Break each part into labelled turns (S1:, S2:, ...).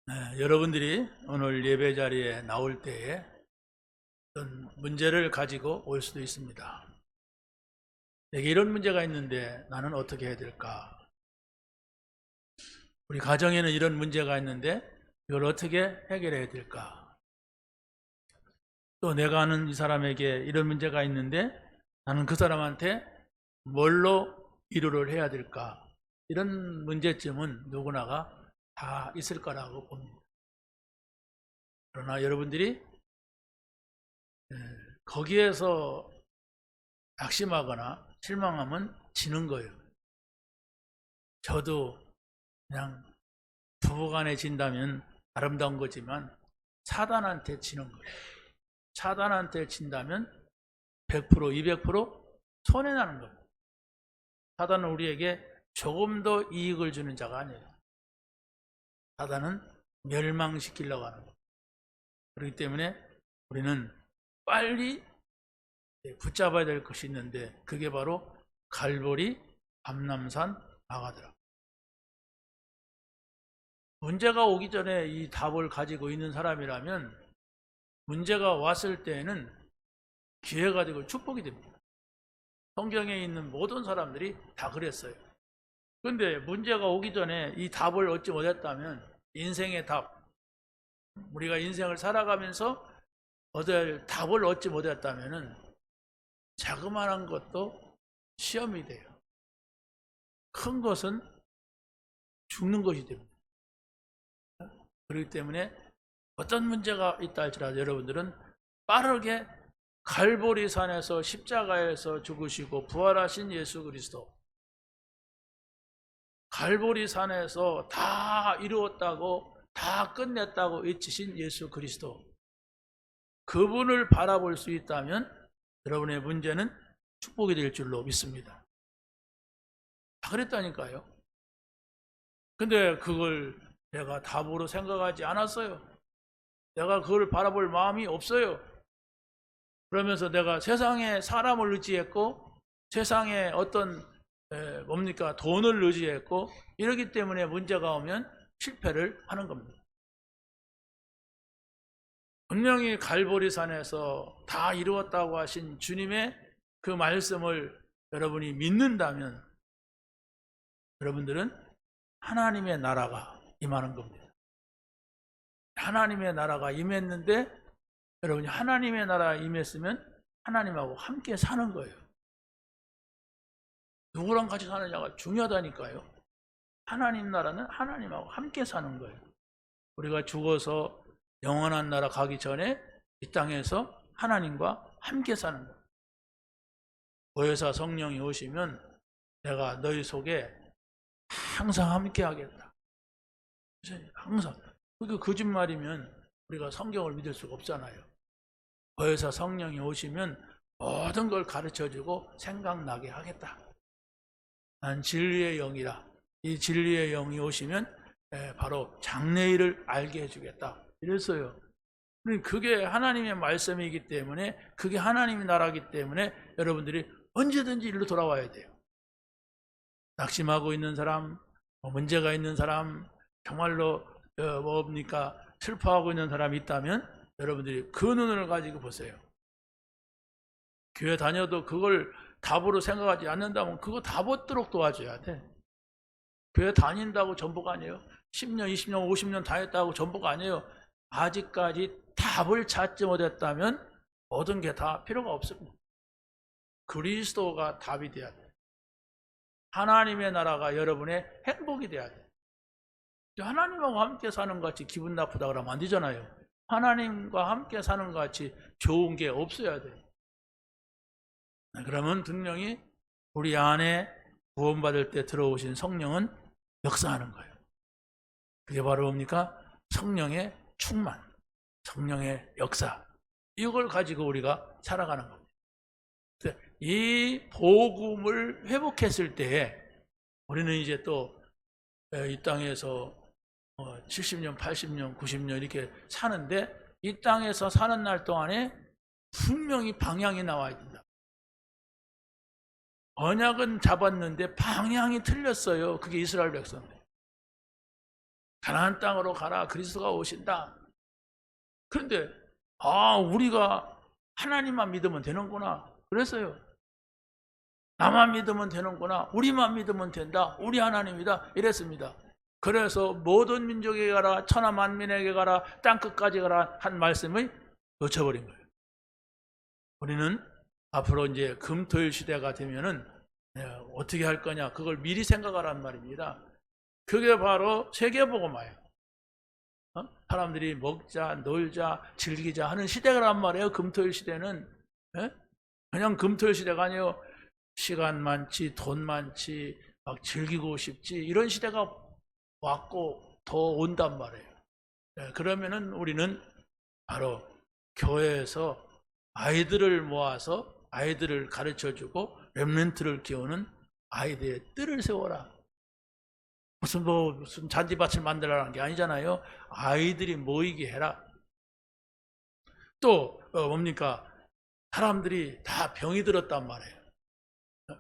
S1: 네, 여러분들이 오늘 예배 자리에 나올 때에 어떤 문제를 가지고 올 수도 있습니다. 내게 이런 문제가 있는데 나는 어떻게 해야 될까? 우리 가정에는 이런 문제가 있는데 이걸 어떻게 해결해야 될까? 또 내가 아는 이 사람에게 이런 문제가 있는데 나는 그 사람한테 뭘로 위로를 해야 될까? 이런 문제점은 누구나가 다 있을 거라고 봅니다. 그러나 여러분들이 거기에서 낙심하거나 실망하면 지는 거예요. 저도 그냥 부부간에 진다면 아름다운 거지만 사단한테 지는 거예요. 사단한테 진다면 100%, 200% 손해나는 겁니다. 사단은 우리에게 조금 더 이익을 주는 자가 아니에요. 사단은 멸망시키려고 하는 거예요. 그렇기 때문에 우리는 빨리 붙잡아야 될 것이 있는데 그게 바로 갈보리 감람산 나가더라. 문제가 오기 전에 이 답을 가지고 있는 사람이라면 문제가 왔을 때에는 기회가 되고 축복이 됩니다. 성경에 있는 모든 사람들이 다 그랬어요. 그런데 문제가 오기 전에 이 답을 얻지 못했다면 인생의 답, 우리가 인생을 살아가면서 얻을 답을 얻지 못했다면 자그마한 것도 시험이 돼요. 큰 것은 죽는 것이 됩니다. 그렇기 때문에 어떤 문제가 있다 할지라도 여러분들은 빠르게 갈보리산에서 십자가에서 죽으시고 부활하신 예수 그리스도, 갈보리산에서 다 이루었다고 다 끝냈다고 외치신 예수 그리스도, 그분을 바라볼 수 있다면 여러분의 문제는 축복이 될 줄로 믿습니다. 다 그랬다니까요. 근데 그걸 내가 답으로 생각하지 않았어요. 내가 그걸 바라볼 마음이 없어요. 그러면서 내가 세상에 사람을 의지했고 세상에 어떤 돈을 의지했고 이러기 때문에 문제가 오면 실패를 하는 겁니다. 분명히 갈보리산에서 다 이루었다고 하신 주님의 그 말씀을 여러분이 믿는다면 여러분들은 하나님의 나라가 임하는 겁니다. 하나님의 나라가 임했는데 여러분이 하나님의 나라가 임했으면 하나님하고 함께 사는 거예요. 누구랑 같이 사느냐가 중요하다니까요. 하나님 나라는 하나님하고 함께 사는 거예요. 우리가 죽어서 영원한 나라 가기 전에 이 땅에서 하나님과 함께 사는 거예요. 보혜사 성령이 오시면 내가 너희 속에 항상 함께 하겠다. 항상. 그게 거짓말이면 우리가 성경을 믿을 수가 없잖아요. 보혜사 성령이 오시면 모든 걸 가르쳐주고 생각나게 하겠다. 난 진리의 영이라. 이 진리의 영이 오시면 바로 장래일을 알게 해주겠다. 이랬어요. 그게 하나님의 말씀이기 때문에, 그게 하나님의 나라이기 때문에 여러분들이 언제든지 일로 돌아와야 돼요. 낙심하고 있는 사람, 문제가 있는 사람, 정말로 뭡니까 슬퍼하고 있는 사람이 있다면 여러분들이 그 눈을 가지고 보세요. 교회 다녀도 그걸 답으로 생각하지 않는다면 그거 답 얻도록 도와줘야 돼. 교회 다닌다고 전부가 아니에요. 10년, 20년, 50년 다녔다고 전부가 아니에요. 아직까지 답을 찾지 못했다면 모든 게 다 필요가 없습니다. 그리스도가 답이 돼야 돼. 하나님의 나라가 여러분의 행복이 돼야 돼. 하나님하고 함께 사는 것 같이 기분 나쁘다 그러면 안 되잖아요. 하나님과 함께 사는 것 같이 좋은 게 없어야 돼요. 그러면 분명히 우리 안에 구원받을 때 들어오신 성령은 역사하는 거예요. 그게 바로 뭡니까? 성령의 충만, 성령의 역사. 이걸 가지고 우리가 살아가는 겁니다. 이 복음을 회복했을 때에 우리는 이제 또 이 땅에서 70년, 80년, 90년 이렇게 사는데 이 땅에서 사는 날 동안에 분명히 방향이 나와야 된다. 언약은 잡았는데 방향이 틀렸어요. 그게 이스라엘 백성들. 가나안 땅으로 가라. 그리스도가 오신다. 그런데 우리가 하나님만 믿으면 되는구나. 그랬어요. 나만 믿으면 되는구나. 우리만 믿으면 된다. 우리 하나님이다. 이랬습니다. 그래서 모든 민족에게 가라. 천하 만민에게 가라. 땅끝까지 가라. 한 말씀을 놓쳐버린 거예요. 우리는 앞으로 이제 금토일 시대가 되면은 어떻게 할 거냐. 그걸 미리 생각하란 말입니다. 그게 바로 세계복음화예요. 사람들이 먹자, 놀자, 즐기자 하는 시대란 말이에요. 금토일 시대는. 그냥 금토일 시대가 아니에요. 시간 많지, 돈 많지, 막 즐기고 싶지, 이런 시대가 왔고 더 온단 말이에요. 그러면은 우리는 바로 교회에서 아이들을 모아서 아이들을 가르쳐주고 렘넌트를 키우는 아이들의 뜰을 세워라. 무슨 잔디밭을 만들라는 게 아니잖아요. 아이들이 모이게 해라. 또 뭡니까? 사람들이 다 병이 들었단 말이에요.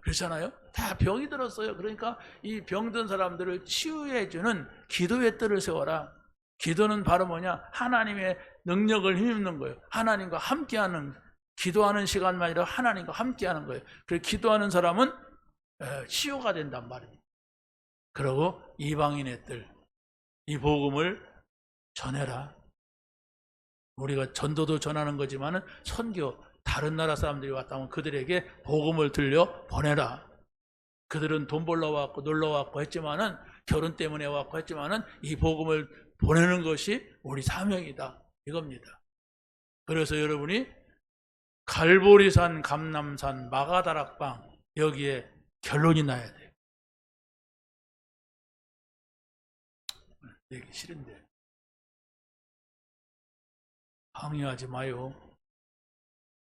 S1: 그렇잖아요. 다 병이 들었어요. 그러니까 이 병든 사람들을 치유해주는 기도의 뜰을 세워라. 기도는 바로 뭐냐? 하나님의 능력을 힘입는 거예요. 하나님과 함께하는, 기도하는 시간만 아니라 하나님과 함께하는 거예요. 그래서 기도하는 사람은 치유가 된단 말입니다. 그리고 이방인의 뜰, 이 복음을 전해라. 우리가 전도도 전하는 거지만은 선교, 다른 나라 사람들이 왔다면 그들에게 복음을 들려 보내라. 그들은 돈 벌러 왔고 놀러 왔고 했지만은, 결혼 때문에 왔고 했지만은 이 복음을 보내는 것이 우리 사명이다. 이겁니다. 그래서 여러분이 갈보리산, 감람산, 마가다락방, 여기에 결론이 나야 돼요. 내기 싫은데 항의하지 마요.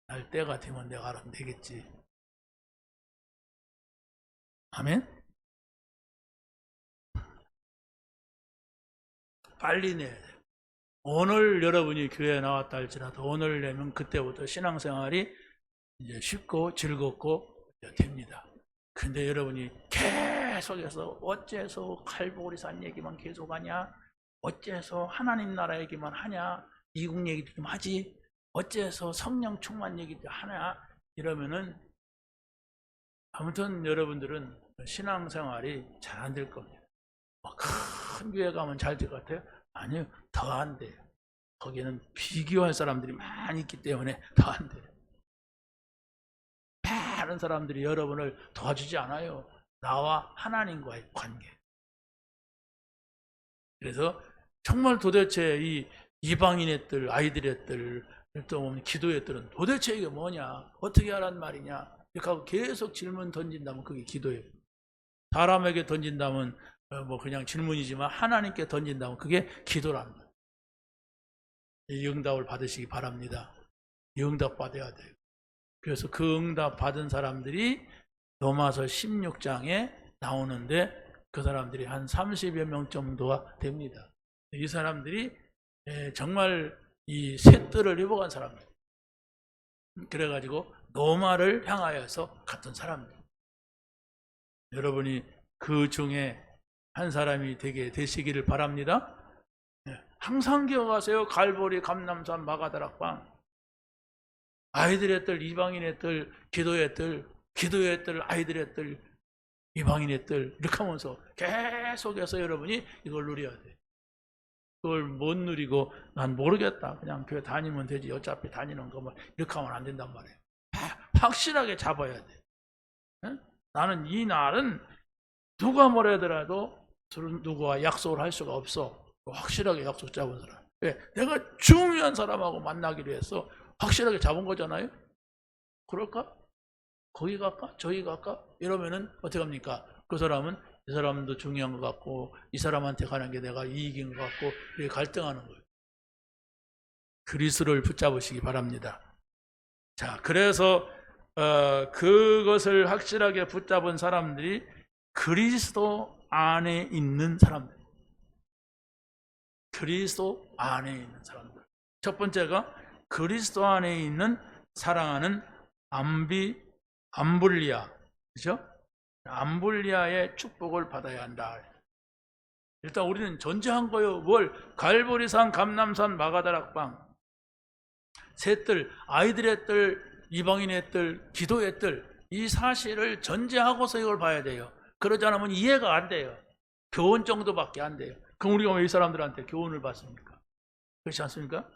S1: 날 때가 되면 내가 알아서 되겠지. 아멘? 빨리 내야 돼요. 오늘 여러분이 교회에 나왔다 할지라도 오늘 내면 그때부터 신앙생활이 이제 쉽고 즐겁고 됩니다. 근데 여러분이 계속해서 어째서 칼보리산 얘기만 계속하냐? 어째서 하나님 나라 얘기만 하냐? 미국 얘기도 좀 하지? 어째서 성령 충만 얘기도 하냐? 이러면은 아무튼 여러분들은 신앙생활이 잘 안 될 겁니다. 큰 교회 가면 잘 될 것 같아요? 아니요, 더 안 돼요. 거기는 비교할 사람들이 많이 있기 때문에 더 안 돼요. 많은 사람들이 여러분을 도와주지 않아요. 나와 하나님과의 관계. 그래서 정말 도대체 이 이방인의 뜰, 아이들의 뜰, 또 기도의 뜰은 도대체 이게 뭐냐? 어떻게 하란 말이냐? 이렇게 하고 계속 질문 던진다면 그게 기도예요. 사람에게 던진다면 뭐 그냥 질문이지만 하나님께 던진다면 그게 기도랍니다. 이 응답을 받으시기 바랍니다. 이 응답 받아야 돼요. 그래서 그 응답 받은 사람들이 로마서 16장에 나오는데 그 사람들이 한 30여 명 정도가 됩니다. 이 사람들이 정말 이 새 뜰을 입어간 사람들. 그래가지고 로마를 향하여서 갔던 사람들. 여러분이 그 중에 한 사람이 되게 되시기를 바랍니다. 항상 기억하세요. 갈보리, 감람산, 마가다락방. 아이들의 뜰, 이방인의 뜰, 기도의 뜰, 기도의 뜰, 아이들의 뜰, 이방인의 뜰, 이렇게 하면서 계속해서 여러분이 이걸 누려야 돼요. 그걸 못 누리고 난 모르겠다. 그냥 교회 다니면 되지. 어차피 다니는 거만 이렇게 하면 안 된단 말이에요. 확실하게 잡아야 돼. 나는 이 날은 누가 뭐라더라도 누구와 약속을 할 수가 없어. 확실하게 약속 잡은 사람. 왜? 내가 중요한 사람하고 만나기로 해서 확실하게 잡은 거잖아요. 그럴까? 거기 갈까? 저기 갈까? 이러면은 어떻게 합니까? 그 사람은 이 사람도 중요한 것 같고 이 사람한테 가는 게 내가 이익인 것 같고 이렇게 갈등하는 거예요. 그리스도를 붙잡으시기 바랍니다. 자, 그래서 그것을 확실하게 붙잡은 사람들이 그리스도 안에 있는 사람들. 그리스도 안에 있는 사람들. 첫 번째가 그리스도 안에 있는 사랑하는 암불리아. 그죠? 암불리아의 축복을 받아야 한다. 일단 우리는 전제한 거요. 뭘? 갈보리산, 감남산, 마가다락방. 세 뜰, 아이들의 뜰, 이방인의 뜰, 기도의 뜰. 이 사실을 전제하고서 이걸 봐야 돼요. 그러지 않으면 이해가 안 돼요. 교훈 정도밖에 안 돼요. 그럼 우리가 왜 이 사람들한테 교훈을 받습니까? 그렇지 않습니까?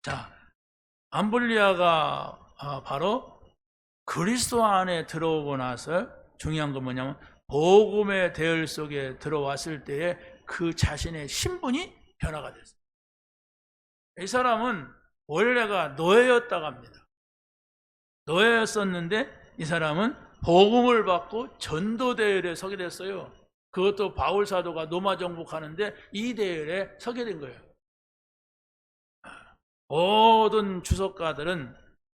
S1: 자, 암블리아가 바로 그리스도 안에 들어오고 나서 중요한 건 뭐냐면 복음의 대열 속에 들어왔을 때에 그 자신의 신분이 변화가 됐어요. 이 사람은 원래가 노예였다고 합니다. 노예였었는데 이 사람은 복음을 받고 전도 대열에 서게 됐어요. 그것도 바울 사도가 로마 정복하는데 이 대열에 서게 된 거예요. 모든 주석가들은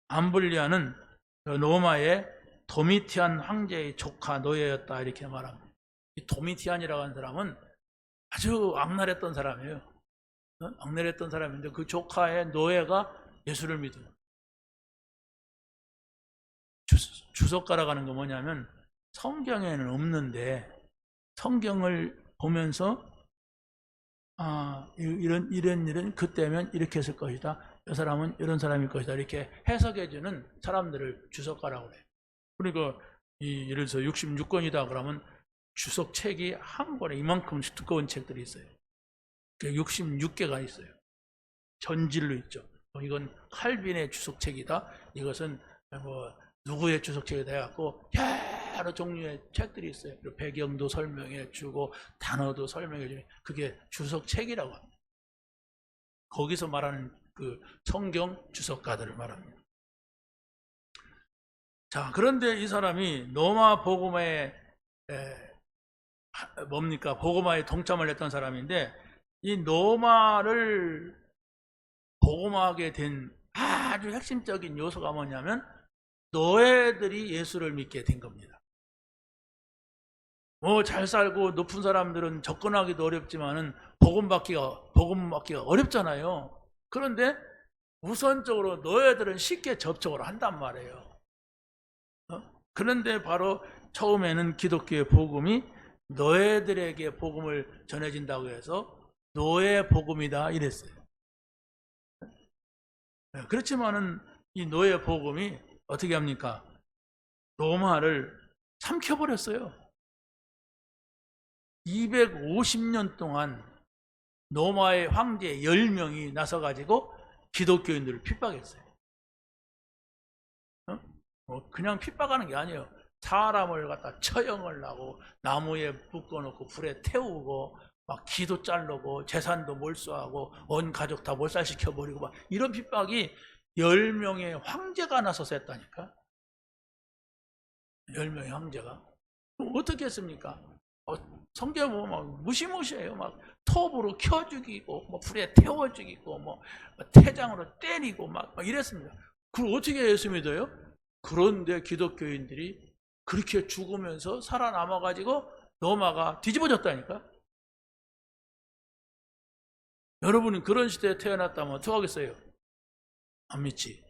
S1: 암블리아는 로마의 도미티안 황제의 조카 노예였다 이렇게 말합니다. 이 도미티안이라고 하는 사람은 아주 악랄했던 사람이에요. 악랄했던 사람인데 그 조카의 노예가 예수를 믿어요. 주석가라고 하는 건 뭐냐면 성경에는 없는데 성경을 보면서 이런 그때면 이렇게 했을 것이다. 이 사람은 이런 사람일 것이다. 이렇게 해석해주는 사람들을 주석가라고 해요. 그러니까 예를 들어서 66권이다 그러면 주석책이 한 권에 이만큼 두꺼운 책들이 있어요. 66개가 있어요. 전질로 있죠. 이건 칼빈의 주석책이다. 이것은 뭐 누구의 주석책이다 해갖고 여러 종류의 책들이 있어요. 배경도 설명해 주고 단어도 설명해 주고 그게 주석책이라고 합니다. 거기서 말하는 그 성경 주석가들을 말합니다. 자, 그런데 이 사람이 로마 복음화에 뭡니까? 복음화에 동참을 했던 사람인데 이 로마를 복음화하게 된 아주 핵심적인 요소가 뭐냐면 노예들이 예수를 믿게 된 겁니다. 잘 살고 높은 사람들은 접근하기도 어렵지만은 복음 받기가 어렵잖아요. 그런데 우선적으로 노예들은 쉽게 접촉을 한단 말이에요. 그런데 바로 처음에는 기독교의 복음이 노예들에게 복음을 전해진다고 해서 노예 복음이다 이랬어요. 그렇지만은 이 노예 복음이 어떻게 합니까? 로마를 삼켜버렸어요. 250년 동안 로마의 황제 10명이 나서가지고 기독교인들을 핍박했어요. 그냥 핍박하는 게 아니에요. 사람을 갖다 처형을 하고 나무에 묶어놓고 불에 태우고 막 기도 자르고 재산도 몰수하고 온 가족 다 몰살시켜버리고 막 이런 핍박이 10명의 황제가 나서서 했다니까. 10명의 황제가. 어떻게 했습니까? 성경 보면 막 무시무시해요. 막 톱으로 켜 죽이고 뭐 불에 태워 죽이고 뭐 태장으로 때리고 막 이랬습니다. 그걸 어떻게 예수 믿어요? 그런데 기독교인들이 그렇게 죽으면서 살아남아 가지고 로마가 뒤집어졌다니까. 여러분은 그런 시대에 태어났다면 어떡하겠어요? 안 믿지?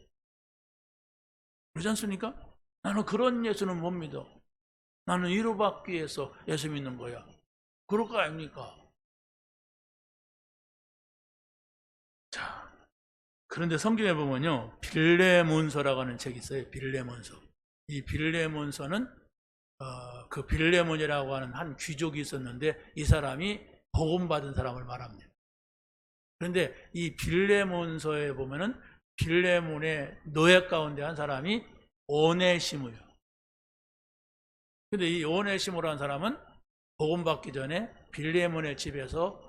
S1: 그러지 않습니까? 나는 그런 예수는 못 믿어. 나는 위로받기 위해서 예수 믿는 거야. 그럴 거 아닙니까? 자, 그런데 성경에 보면요, 빌레몬서라고 하는 책이 있어요. 빌레몬서. 이 빌레몬서는 그 빌레몬이라고 하는 한 귀족이 있었는데 이 사람이 복음 받은 사람을 말합니다. 그런데 이 빌레몬서에 보면은 빌레몬의 노예 가운데 한 사람이 오네시모예요. 근데 이 오네시모라는 사람은 복음 받기 전에 빌레몬의 집에서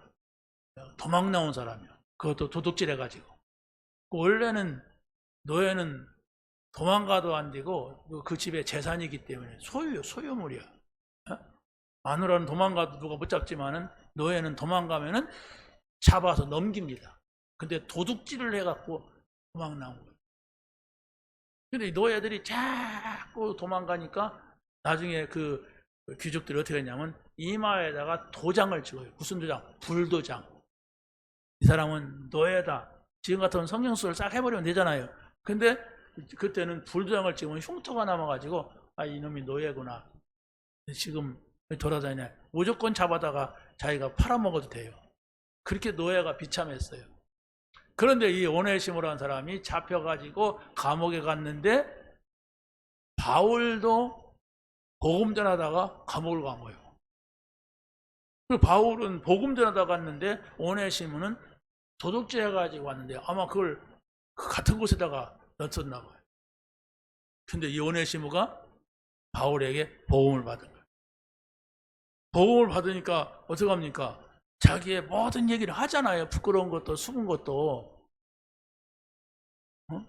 S1: 도망 나온 사람이에요. 그것도 도둑질 해가지고. 원래는 노예는 도망가도 안 되고 그 집의 재산이기 때문에 소유물이야. 마누라는 도망가도 누가 못 잡지만은 노예는 도망가면은 잡아서 넘깁니다. 근데 도둑질을 해갖고 도망 나온 거예요. 근데 이 노예들이 자꾸 도망가니까 나중에 그 귀족들이 어떻게 했냐면 이마에다가 도장을 찍어요. 무슨 도장? 불도장. 이 사람은 노예다. 지금 같은 성경수를 싹 해버리면 되잖아요. 근데 그때는 불도장을 찍으면 흉터가 남아가지고 이놈이 노예구나. 지금 돌아다니냐. 무조건 잡아다가 자기가 팔아먹어도 돼요. 그렇게 노예가 비참했어요. 그런데 이 오네시모라는 사람이 잡혀가지고 감옥에 갔는데 바울도 복음 전하다가 감옥을 간 거예요. 그 바울은 복음 전하다 갔는데 오네시모는 도둑질 해가지고 왔는데 아마 그걸 그 같은 곳에다가 넣었나 봐요. 근데 이 오네시모가 바울에게 복음을 받은 거예요. 복음을 받으니까 어떡합니까? 자기의 모든 얘기를 하잖아요. 부끄러운 것도 숨은 것도.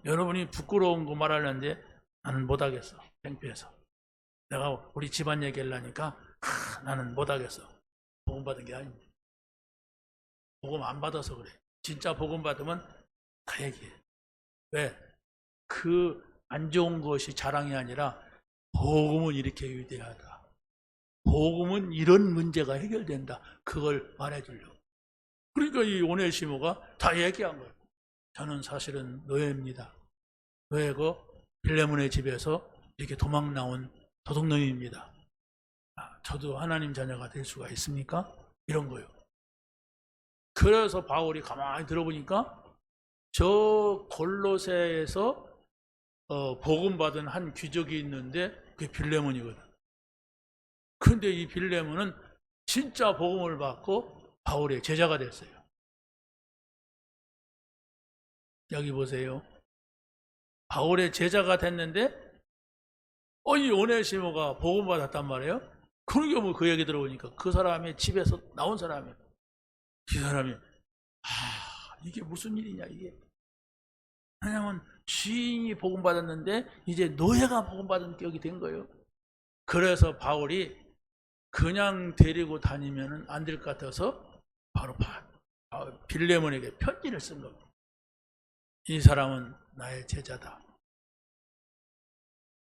S1: 여러분이 부끄러운 거 말하려는데 나는 못하겠어. 창피해서. 내가 우리 집안 얘기를 하니까 나는 못하겠어. 복음 받은 게 아닙니다. 복음 안 받아서 그래. 진짜 복음 받으면 다 얘기해. 왜? 그 안 좋은 것이 자랑이 아니라 복음은 이렇게 위대하다. 복음은 이런 문제가 해결된다. 그걸 말해주려고. 그러니까 이 오네시모가 다 얘기한 거예요. 저는 사실은 노예입니다. 노예고 빌레몬의 집에서 이렇게 도망 나온 도둑놈입니다. 저도 하나님 자녀가 될 수가 있습니까? 이런 거예요. 그래서 바울이 가만히 들어보니까 저 골로새에서 복음 받은 한 귀족이 있는데 그게 빌레몬이거든. 그런데 이 빌레몬은 진짜 복음을 받고 바울의 제자가 됐어요. 여기 보세요. 바울의 제자가 됐는데 이 오네시모가 복음 받았단 말이에요. 그러니까 뭐 그 얘기 들어보니까 그 사람의 집에서 나온 사람이에요. 이 사람이 이게 무슨 일이냐 이게. 왜냐면 주인이 복음 받았는데 이제 노예가 복음 받은 격이 된 거예요. 그래서 바울이 그냥 데리고 다니면 안 될 것 같아서 바로 빌레몬에게 편지를 쓴 겁니다. 이 사람은 나의 제자다.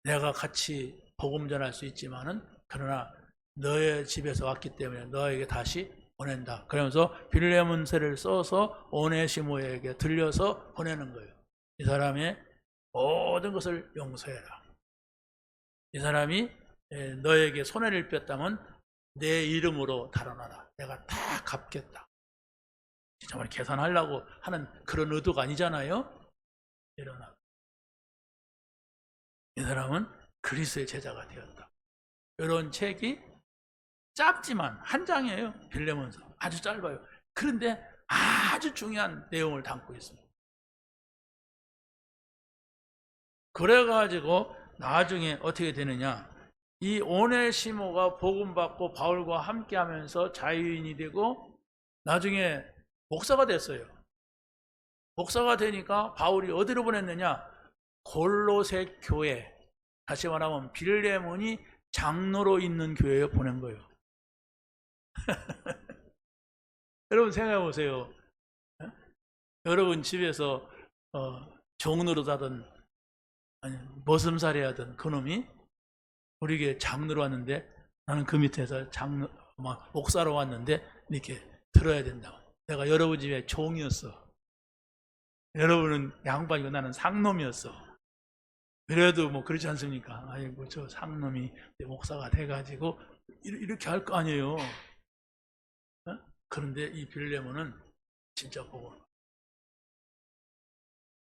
S1: 내가 같이 복음 전할 수 있지만은 그러나 너의 집에서 왔기 때문에 너에게 다시 보낸다. 그러면서 빌레몬서를 써서 오네시모에게 들려서 보내는 거예요. 이 사람의 모든 것을 용서해라. 이 사람이 너에게 손해를 뺐다면 내 이름으로 달아나라. 내가 다 갚겠다. 정말 계산하려고 하는 그런 의도가 아니잖아요. 일어나. 이 사람은 그리스도의 제자가 되었다. 이런 책이 짧지만 한 장이에요. 빌레몬서. 아주 짧아요. 그런데 아주 중요한 내용을 담고 있습니다. 그래가지고 나중에 어떻게 되느냐. 이 오네시모가 복음받고 바울과 함께하면서 자유인이 되고 나중에 목사가 됐어요. 목사가 되니까 바울이 어디로 보냈느냐. 골로새 교회, 다시 말하면 빌레몬이 장로로 있는 교회에 보낸 거예요. 여러분 생각해 보세요. 여러분 집에서 종로로 하든 아니 머슴살이 하든 그놈이 우리에게 장로로 왔는데 나는 그 밑에서 목사로 왔는데 이렇게 들어야 된다. 내가 여러분 집에 종이었어. 여러분은 양반이고 나는 상놈이었어. 그래도 뭐 그렇지 않습니까? 아이고 저 상놈이 목사가 돼가지고 이렇게 할 거 아니에요. 그런데 이 빌레몬은 진짜 보고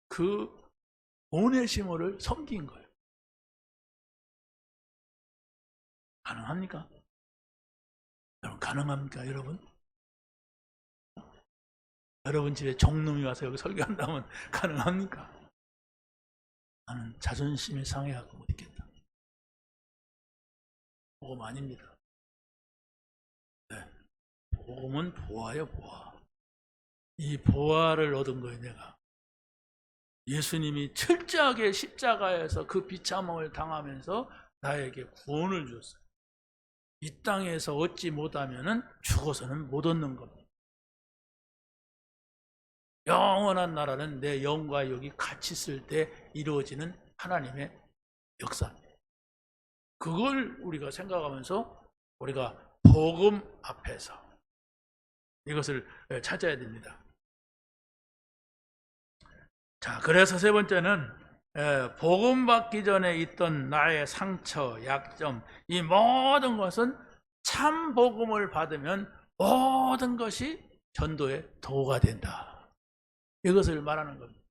S1: 그 오네시모를 섬긴 거예요. 가능합니까? 여러분 가능합니까 여러분? 여러분 집에 종놈이 와서 여기 설교한다면 가능합니까? 나는 자존심이 상해갖고 못 있겠다. 복음 아닙니다. 네. 복음은 보아요, 보아. 이 보아를 얻은 거예요, 내가. 예수님이 철저하게 십자가에서 그 비참함을 당하면서 나에게 구원을 줬어요. 이 땅에서 얻지 못하면은 죽어서는 못 얻는 겁니다. 영원한 나라는 내 영과 육이 같이 있을 때 이루어지는 하나님의 역사입니다. 그걸 우리가 생각하면서 우리가 복음 앞에서 이것을 찾아야 됩니다. 자, 그래서 세 번째는 복음 받기 전에 있던 나의 상처, 약점, 이 모든 것은 참 복음을 받으면 모든 것이 전도의 도구가 된다. 이것을 말하는 겁니다.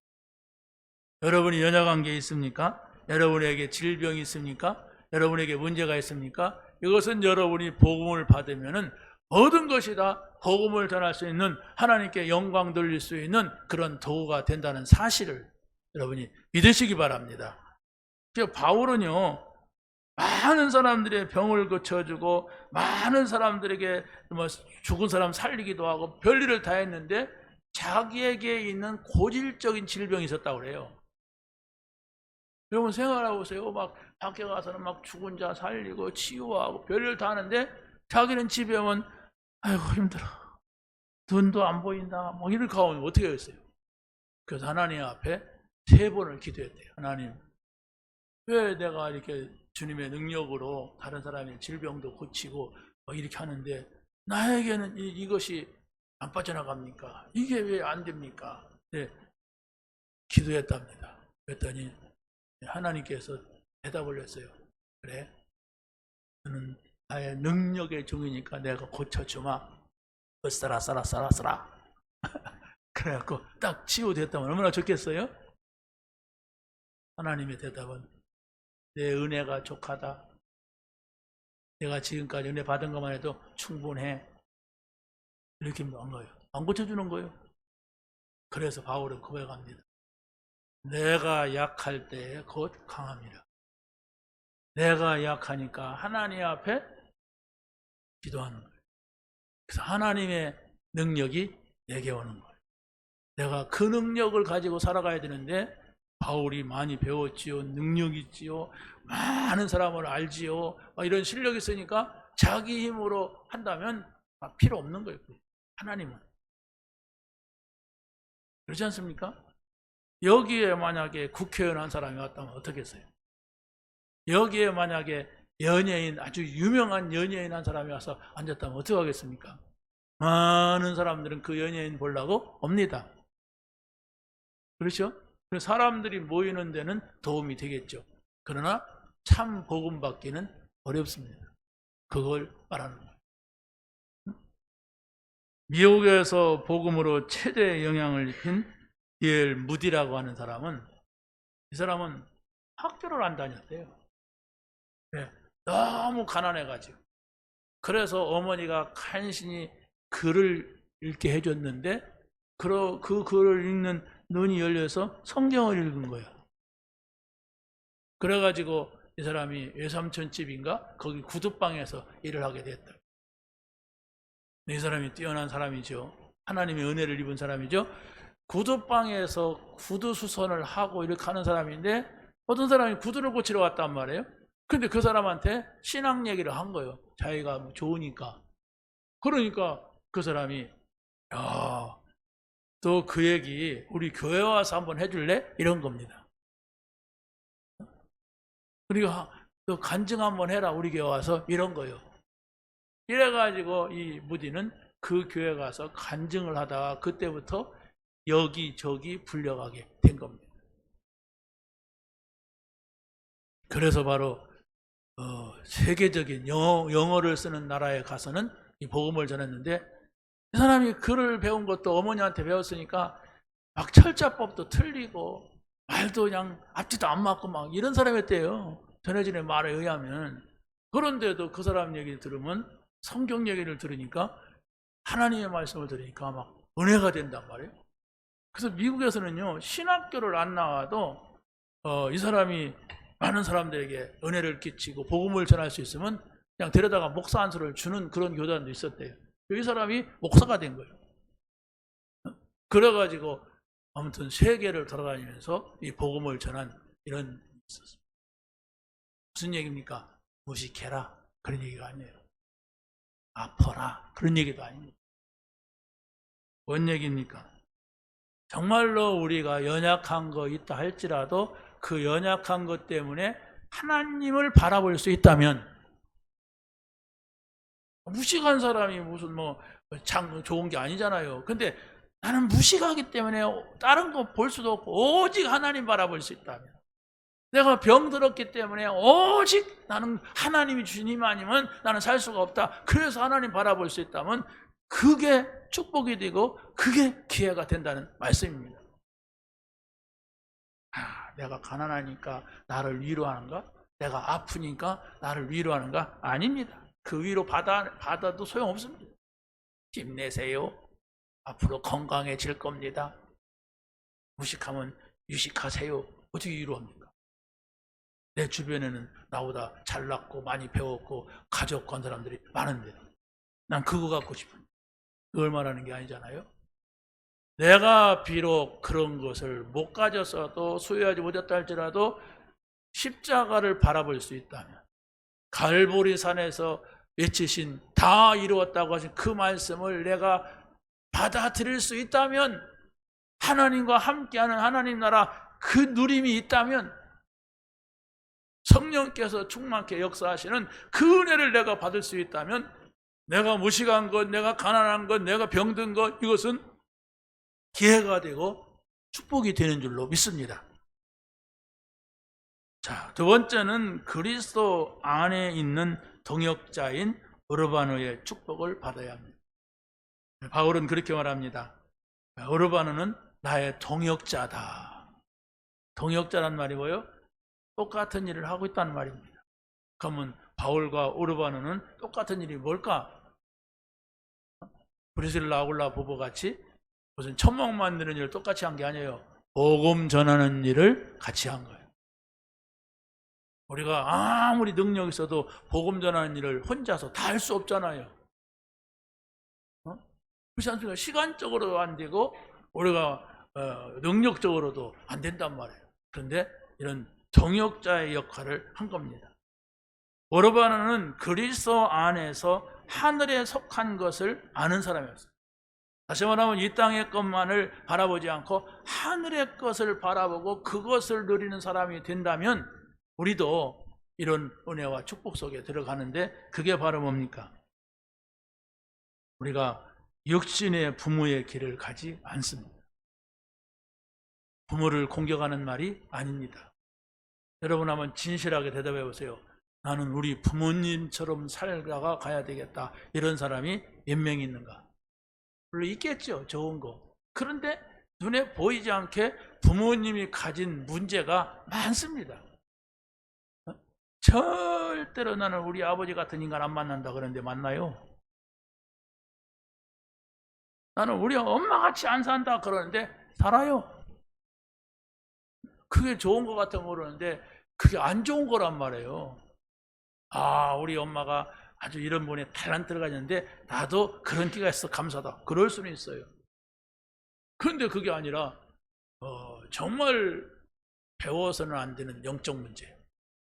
S1: 여러분이 연약관계 있습니까? 여러분에게 질병이 있습니까? 여러분에게 문제가 있습니까? 이것은 여러분이 복음을 받으면 모든 것이 다 복음을 전할 수 있는, 하나님께 영광 돌릴 수 있는 그런 도구가 된다는 사실을 여러분이 믿으시기 바랍니다. 바울은요, 많은 사람들의 병을 고쳐주고 많은 사람들에게 죽은 사람 살리기도 하고 별일을 다 했는데 자기에게 있는 고질적인 질병이 있었다고 그래요. 여러분 생각해 보세요. 막 밖에 가서는 막 죽은 자 살리고 치유하고 별일 다 하는데 자기는 집에 오면 아이고 힘들어, 눈도 안 보인다, 뭐 이렇게 하면 어떻게 하겠어요? 그래서 하나님 앞에 3번을 기도했대요. 하나님, 왜 내가 이렇게 주님의 능력으로 다른 사람의 질병도 고치고 이렇게 하는데 나에게는 이것이 안 빠져나갑니까? 이게 왜 안 됩니까? 네, 기도했답니다. 그랬더니 하나님께서 대답을 했어요. 그래, 너는 나의 능력의 종이니까 내가 고쳐주마. 쓰라 쓰라 쓰라 쓰라. 그래갖고 딱 치유됐다면 얼마나 좋겠어요? 하나님의 대답은 내 은혜가 족하다. 내가 지금까지 은혜 받은 것만 해도 충분해. 이렇게 한 거예요. 안 고쳐주는 거예요. 그래서 바울은 고백합니다. 내가 약할 때 곧 강합니다. 내가 약하니까 하나님 앞에 기도하는 거예요. 그래서 하나님의 능력이 내게 오는 거예요. 내가 그 능력을 가지고 살아가야 되는데 바울이 많이 배웠지요. 능력이 있지요. 많은 사람을 알지요. 이런 실력이 있으니까 자기 힘으로 한다면 필요 없는 거예요. 하나님은. 그렇지 않습니까? 여기에 만약에 국회의원 한 사람이 왔다면 어떻겠어요? 여기에 만약에 연예인, 아주 유명한 연예인 한 사람이 와서 앉았다면 어떻게 하겠습니까? 많은 사람들은 그 연예인 보려고 옵니다. 그렇죠? 사람들이 모이는 데는 도움이 되겠죠. 그러나 참 복음 받기는 어렵습니다. 그걸 말하는 거예요. 미국에서 복음으로 최대 영향을 입힌 D.L. 무디라고 하는 사람은, 이 사람은 학교를 안 다녔대요. 네, 너무 가난해가지고. 그래서 어머니가 간신히 글을 읽게 해줬는데 그 글을 읽는 눈이 열려서 성경을 읽은 거예요. 그래가지고 이 사람이 외삼촌집인가 거기 구두방에서 일을 하게 됐다. 이 사람이 뛰어난 사람이죠. 하나님의 은혜를 입은 사람이죠. 구두방에서 구두 수선을 하고 이렇게 하는 사람인데 어떤 사람이 구두를 고치러 왔단 말이에요. 근데 그 사람한테 신앙 얘기를 한 거예요. 자기가 좋으니까. 그러니까 그 사람이, 야, 또 그 얘기 우리 교회 와서 한번 해줄래? 이런 겁니다. 그리고 또 간증 한번 해라, 우리 교회 와서. 이런 거예요. 이래가지고 이 무디는 그 교회 가서 간증을 하다가 그때부터 여기저기 불려가게 된 겁니다. 그래서 바로 세계적인 영어를 쓰는 나라에 가서는 이 복음을 전했는데, 이 사람이 글을 배운 것도 어머니한테 배웠으니까 막 철자법도 틀리고 말도 그냥 앞뒤도 안 맞고 막 이런 사람이었대요. 전해진의 말에 의하면. 그런데도 그 사람 얘기를 들으면, 성경 얘기를 들으니까, 하나님의 말씀을 들으니까 막 은혜가 된단 말이에요. 그래서 미국에서는요, 신학교를 안 나와도 이 사람이 많은 사람들에게 은혜를 끼치고 복음을 전할 수 있으면 그냥 데려다가 목사 안수를 주는 그런 교단도 있었대요. 이 사람이 목사가 된 거예요. 그래가지고 아무튼 세계를 돌아다니면서 이 복음을 전한 이런 일이 있었습니다. 무슨 얘기입니까? 무식해라, 그런 얘기가 아니에요. 아파라, 그런 얘기도 아닙니다. 뭔 얘기입니까? 정말로 우리가 연약한 거 있다 할지라도 그 연약한 것 때문에 하나님을 바라볼 수 있다면, 무식한 사람이 무슨 좋은 게 아니잖아요. 근데 나는 무식하기 때문에 다른 거 볼 수도 없고 오직 하나님 바라볼 수 있다면, 내가 병들었기 때문에 오직 나는 하나님이 주님 아니면 나는 살 수가 없다. 그래서 하나님 바라볼 수 있다면 그게 축복이 되고 그게 기회가 된다는 말씀입니다. 내가 가난하니까 나를 위로하는가? 내가 아프니까 나를 위로하는가? 아닙니다. 그 위로 받아도 소용없습니다. 힘내세요. 앞으로 건강해질 겁니다. 무식하면 유식하세요. 어떻게 위로합니까? 내 주변에는 나보다 잘났고 많이 배웠고 가족 건 사람들이 많은데 난 그거 갖고 싶은데 그걸 말하는 게 아니잖아요. 내가 비록 그런 것을 못 가졌어도 수여하지 못했다 할지라도 십자가를 바라볼 수 있다면 갈보리 산에서 외치신 다 이루었다고 하신 그 말씀을 내가 받아들일 수 있다면 하나님과 함께하는 하나님 나라 그 누림이 있다면 성령께서 충만케 역사하시는 그 은혜를 내가 받을 수 있다면 내가 무식한 것, 내가 가난한 것, 내가 병든 것 이것은 기회가 되고 축복이 되는 줄로 믿습니다. 자, 두 번째는 그리스도 안에 있는 동역자인 우르바노의 축복을 받아야 합니다. 바울은 그렇게 말합니다. 우르바노는 나의 동역자다. 동역자란 말이 뭐예요? 똑같은 일을 하고 있다는 말입니다. 그러면 바울과 우르바노는 똑같은 일이 뭘까? 브리스라 아굴라 부부같이 무슨 천막 만드는 일을 똑같이 한 게 아니에요. 복음 전하는 일을 같이 한 거예요. 우리가 아무리 능력이 있어도 복음 전하는 일을 혼자서 다 할 수 없잖아요. 그렇지 않습니까? 시간적으로도 안 되고 우리가 능력적으로도 안 된단 말이에요. 그런데 이런 동역자의 역할을 한 겁니다. 우르바노는 그리스도 안에서 하늘에 속한 것을 아는 사람이었어요. 다시 말하면 이 땅의 것만을 바라보지 않고 하늘의 것을 바라보고 그것을 누리는 사람이 된다면 우리도 이런 은혜와 축복 속에 들어가는데 그게 바로 뭡니까? 우리가 육신의 부모의 길을 가지 않습니다. 부모를 공격하는 말이 아닙니다. 여러분 한번 진실하게 대답해 보세요. 나는 우리 부모님처럼 살다가 가야 되겠다. 이런 사람이 몇 명 있는가? 물론 있겠죠. 좋은 거. 그런데 눈에 보이지 않게 부모님이 가진 문제가 많습니다. 절대로 나는 우리 아버지 같은 인간 안 만난다 그러는데 만나요? 나는 우리 엄마같이 안 산다 그러는데 살아요. 그게 좋은 것 같아 모르는데 그게 안 좋은 거란 말이에요. 우리 엄마가 아주 이런 분에 탤런트를 가졌는데 나도 그런 끼가 있어 감사다. 그럴 수는 있어요. 그런데 그게 아니라 정말 배워서는 안 되는 영적 문제,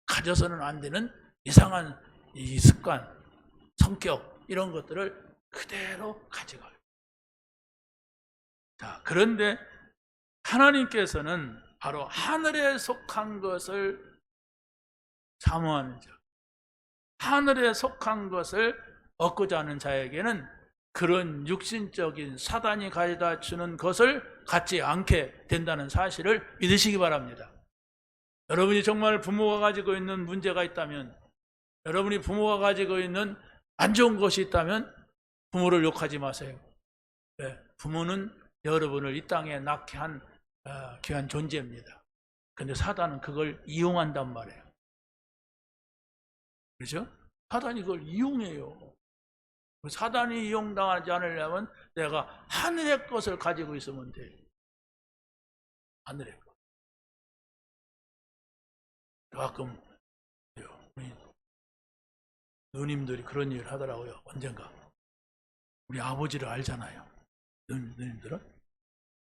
S1: 가져서는 안 되는 이상한 이 습관, 성격 이런 것들을 그대로 가져가요. 자, 그런데 하나님께서는 바로 하늘에 속한 것을 사모하는 자, 하늘에 속한 것을 얻고자 하는 자에게는 그런 육신적인 사단이 가져다 주는 것을 갖지 않게 된다는 사실을 믿으시기 바랍니다. 여러분이 정말 부모가 가지고 있는 문제가 있다면, 여러분이 부모가 가지고 있는 안 좋은 것이 있다면 부모를 욕하지 마세요. 네, 부모는 여러분을 이 땅에 낳게 한 귀한 존재입니다. 그런데 사단은 그걸 이용한단 말이에요. 그렇죠? 사단이 그걸 이용해요. 사단이 이용당하지 않으려면 내가 하늘의 것을 가지고 있으면 돼. 하늘의 것. 가끔 누님들이 그런 일을 하더라고요. 언젠가. 우리 아버지를 알잖아요. 누님들은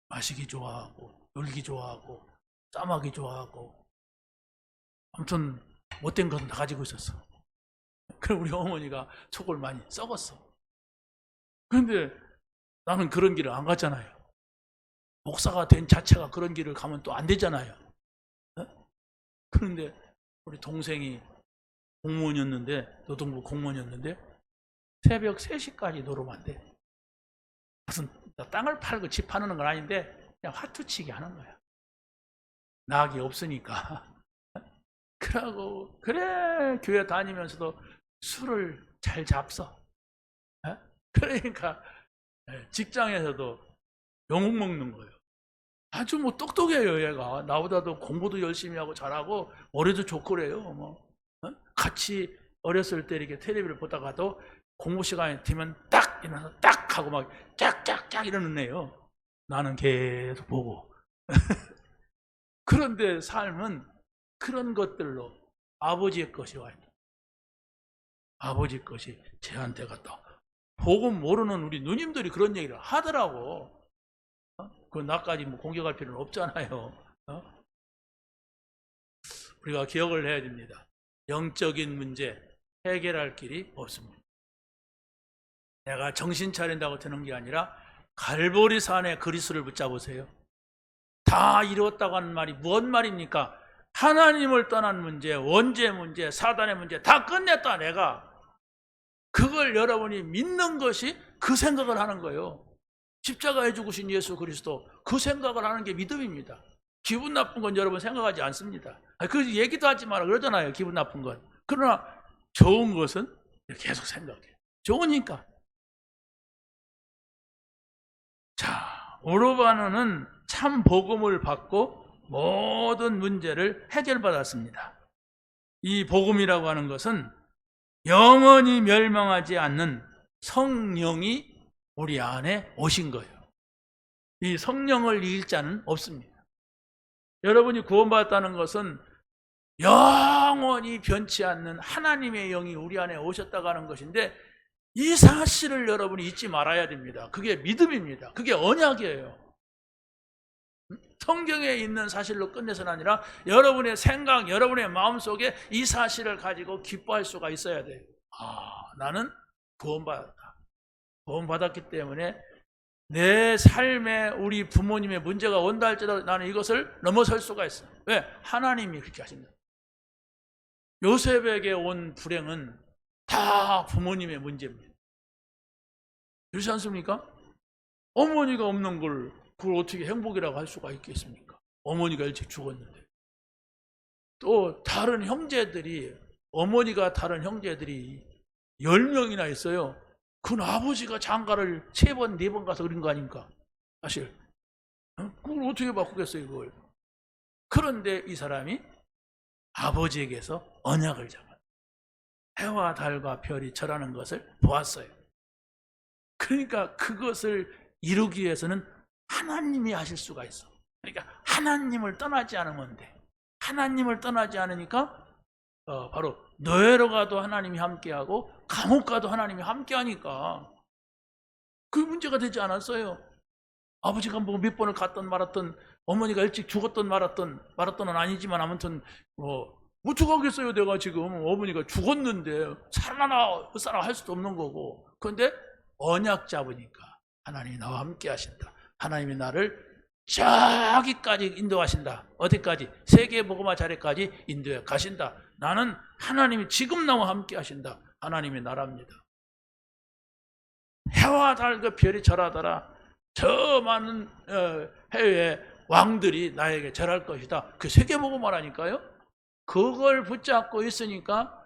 S1: 마시기 좋아하고 놀기 좋아하고 싸마기 좋아하고 아무튼 못된 것은 다 가지고 있었어. 그럼 우리 어머니가 속을 많이 썩었어. 그런데 나는 그런 길을 안 갔잖아요. 목사가 된 자체가 그런 길을 가면 또 안 되잖아요. 그런데 우리 동생이 공무원이었는데, 노동부 공무원이었는데 새벽 3시까지 놀으면 안 돼. 무슨 땅을 팔고 집 파는 건 아닌데 그냥 화투치기 하는 거야. 낙이 없으니까. 그러고 그래 교회 다니면서도 술을 잘 잡서. 에? 그러니까 직장에서도 욕 먹는 거예요. 아주 뭐 똑똑해요 얘가. 나보다도 공부도 열심히 하고 잘하고 머리도 좋고 그래요. 뭐 같이 어렸을 때 이렇게 텔레비를 보다가도 공부 시간이 되면 딱 일어나서 딱 하고 막 짝짝짝 이러는 애요. 나는 계속 보고. 그런데 삶은 그런 것들로 아버지의 것이 와요. 아버지 것이 쟤한테 갔다. 복음 모르는 우리 누님들이 그런 얘기를 하더라고. 그 나까지 뭐 공격할 필요는 없잖아요. 우리가 기억을 해야 됩니다. 영적인 문제 해결할 길이 없습니다. 내가 정신 차린다고 되는 게 아니라 갈보리 산에 그리스도를 붙잡으세요. 다 이뤘다고 하는 말이 무슨 말입니까? 하나님을 떠난 문제, 원죄 문제, 사단의 문제 다 끝냈다 내가. 그걸 여러분이 믿는 것이 그 생각을 하는 거예요. 십자가에 죽으신 예수 그리스도, 그 생각을 하는 게 믿음입니다. 기분 나쁜 건 여러분 생각하지 않습니다. 그 얘기도 하지 마라 그러잖아요. 기분 나쁜 건. 그러나 좋은 것은 계속 생각해요. 좋으니까. 자, 오르바누는 참 복음을 받고 모든 문제를 해결받았습니다. 이 복음이라고 하는 것은 영원히 멸망하지 않는 성령이 우리 안에 오신 거예요. 이 성령을 잃을 자는 없습니다. 여러분이 구원받았다는 것은 영원히 변치 않는 하나님의 영이 우리 안에 오셨다고 하는 것인데, 이 사실을 여러분이 잊지 말아야 됩니다. 그게 믿음입니다. 그게 언약이에요. 성경에 있는 사실로 끝내서는 아니라 여러분의 생각, 여러분의 마음속에 이 사실을 가지고 기뻐할 수가 있어야 돼요. 나는 구원받았다. 구원받았기 때문에 내 삶에 우리 부모님의 문제가 온다 할지라도 나는 이것을 넘어설 수가 있어요. 왜? 하나님이 그렇게 하십니다. 요셉에게 온 불행은 다 부모님의 문제입니다. 그렇지 않습니까? 어머니가 없는 걸 그걸 어떻게 행복이라고 할 수가 있겠습니까? 어머니가 일찍 죽었는데. 또 다른 형제들이, 어머니가 다른 형제들이 10명이나 있어요. 그건 아버지가 장가를 3번, 4번 가서 그런 거 아닙니까? 사실. 그걸 어떻게 바꾸겠어요, 그걸. 그런데 이 사람이 아버지에게서 언약을 잡아요. 해와 달과 별이 절하는 것을 보았어요. 그러니까 그것을 이루기 위해서는 하나님이 하실 수가 있어. 그러니까 하나님을 떠나지 않으면 돼. 하나님을 떠나지 않으니까 바로 노예로 가도 하나님이 함께하고 감옥 가도 하나님이 함께하니까 그 문제가 되지 않았어요. 아버지가 뭐 몇 번을 갔던 말았던, 어머니가 일찍 죽었던 말았던은 아니지만 아무튼 어떡하겠어요. 내가 지금 어머니가 죽었는데 살아나 할 수도 없는 거고. 그런데 언약 잡으니까 하나님이 나와 함께 하신다. 하나님이 나를 저기까지 인도하신다. 어디까지? 세계복음화 자리까지 인도해 가신다. 나는 하나님이 지금 나와 함께 하신다. 하나님의 나라입니다. 해와 달과 별이 절하더라. 저 많은 해외 왕들이 나에게 절할 것이다. 그 세계복음화라니까요. 그걸 붙잡고 있으니까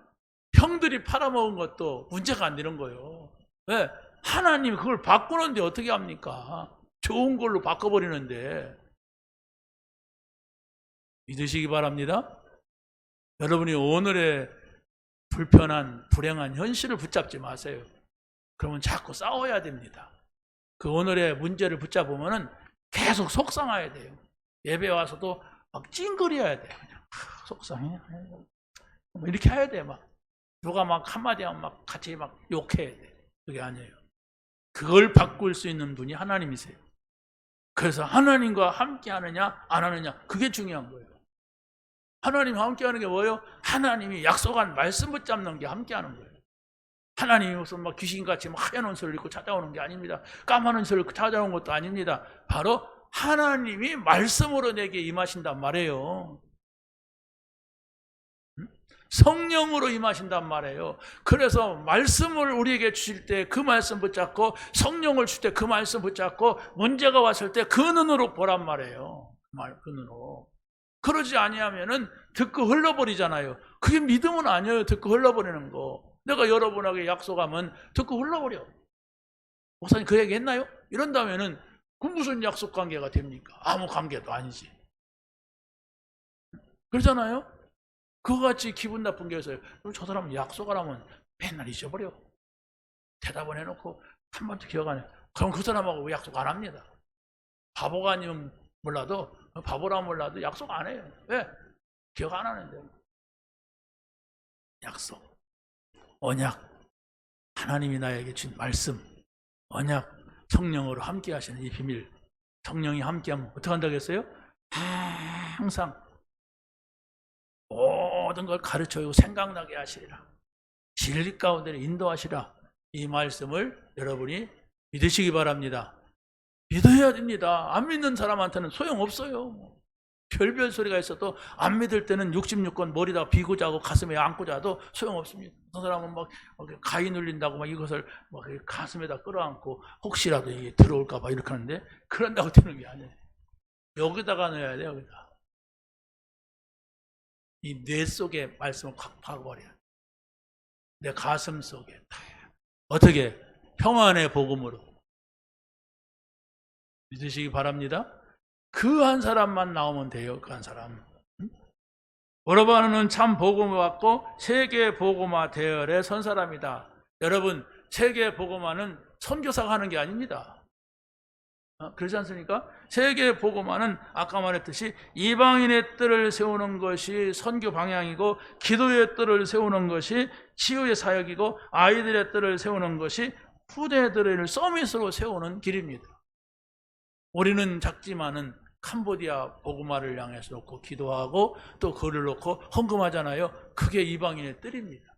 S1: 형들이 팔아먹은 것도 문제가 안 되는 거예요. 왜? 하나님이 그걸 바꾸는데 어떻게 합니까? 좋은 걸로 바꿔버리는데. 믿으시기 바랍니다. 여러분이 오늘의 불편한 불행한 현실을 붙잡지 마세요. 그러면 자꾸 싸워야 됩니다. 그 오늘의 문제를 붙잡으면 계속 속상해야 돼요. 예배 와서도 막 찡그려야 돼요. 그냥 속상해. 이렇게 해야 돼. 막 누가 막 한마디 하면 막 같이 막 욕해야 돼. 그게 아니에요. 그걸 바꿀 수 있는 분이 하나님이세요. 그래서 하나님과 함께 하느냐 안 하느냐, 그게 중요한 거예요. 하나님과 함께 하는 게 뭐예요? 하나님이 약속한 말씀 붙잡는 게 함께 하는 거예요. 하나님이 무슨 막 귀신같이 막 하얀 옷을 입고 찾아오는 게 아닙니다. 까만 옷을 입고 찾아오는 것도 아닙니다. 바로 하나님이 말씀으로 내게 임하신단 말이에요. 성령으로 임하신단 말이에요. 그래서 말씀을 우리에게 주실 때 그 말씀 붙잡고, 성령을 줄 때 그 말씀 붙잡고, 문제가 왔을 때 그 눈으로 보란 말이에요. 그 눈으로. 그러지 아니하면은 듣고 흘러버리잖아요. 그게 믿음은 아니에요. 듣고 흘러버리는 거. 내가 여러분에게 약속하면 듣고 흘러버려. 목사님 그 얘기 했나요? 이런다면은 그 무슨 약속 관계가 됩니까? 아무 관계도 아니지. 그러잖아요? 그거 같이 기분 나쁜 게 있어요. 저 사람은 약속을 하면 맨날 잊어버려. 대답을 해놓고 한 번도 기억 안 해. 그럼 그 사람하고 왜 약속 안 합니다. 바보가 아니면 몰라도, 바보라 몰라도 약속 안 해요. 왜? 기억 안 하는데. 약속, 언약, 하나님이 나에게 준 말씀, 언약, 성령으로 함께 하시는 이 비밀. 성령이 함께하면 어떻게 한다고 했어요? 항상 모든 걸 가르쳐주고 생각나게 하시리라. 진리 가운데 인도하시라. 이 말씀을 여러분이 믿으시기 바랍니다. 믿어야 됩니다. 안 믿는 사람한테는 소용없어요. 별별 소리가 있어도 안 믿을 때는 66권 머리다가 비고 자고 가슴에 안고 자도 소용없습니다. 어떤 사람은 막 가위 눌린다고 막 이것을 막 가슴에다 끌어안고 혹시라도 이게 들어올까봐 이렇게 하는데, 그런다고 되는 게 아니에요. 여기다가 넣어야 돼요. 여기다. 이 뇌 속에 말씀을 확 박아버려요. 내 가슴 속에. 어떻게? 평안의 복음으로. 믿으시기 바랍니다. 그 한 사람만 나오면 돼요. 그 한 사람. 여러분은 참 복음을 받고 세계 복음화 대열에 선 사람이다. 여러분, 세계 복음화는 선교사가 하는 게 아닙니다. 그렇지 않습니까? 세계 복음화는 아까 말했듯이 이방인의 뜰을 세우는 것이 선교 방향이고, 기도의 뜰을 세우는 것이 치유의 사역이고, 아이들의 뜰을 세우는 것이 후대들을 서밋으로 세우는 길입니다. 우리는 작지만은 캄보디아 복음화를 향해서 놓고 기도하고 또 글을 놓고 헌금하잖아요. 그게 이방인의 뜰입니다.